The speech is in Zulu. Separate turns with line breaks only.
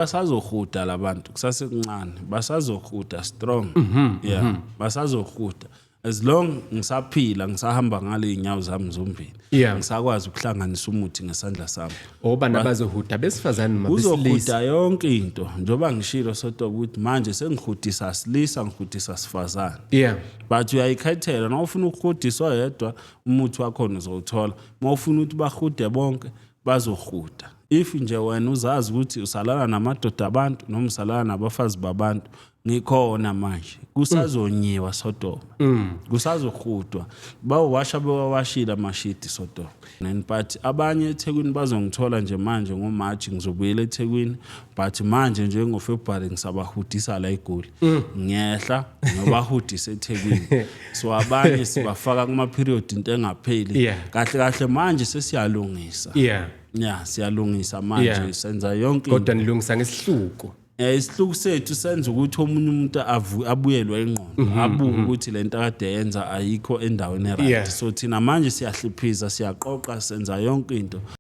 basazohuda labantu kusasekuncane basazohuda strong basazohuda as long ngisaphila ngisahamba ngale inyawo zami zombili ngisakwazi ukuhlanganisa umuthi ngesandla sami
obana bazohuda besifazane mabesilisa
uzohuda yonke into njoba ngishilo sodoba ukuthi manje sengihudisa silisa ngihudisa sifazane but uyayikhethela nawufuna ukuhudiswa yedwa umuthi wakho uzowuthola mawufuna ukuthi bahude bonke bazohuda if nje wena uzazi ukuthi usalala namadoda abantu noma usalala nabafazi babantu ngikhona manje kusazonyiwa sodoba kusazohudwa bawasha bewashila amashiti sodoba but abanye eThekwini bazongithola nje manje ngoMarch ngizobuyela eThekwini but manje nje ngoFebruary ngisabahudisa la eGoli ngiyehla ngiyobahudisa eThekwini so abanye sibafaka kuma period into engapheli kahle kahle manje sesiyalungisa siyalungisa manje senza yonke
kodwa nilungisa ngesihluko
isihluku sethu senza ukuthi omunye umuntu abuyelwe ingqondo abuke ukuthi lento akade yenza ayikho endaweni right so thina manje siyahliphisa siyaqoqa senza yonke into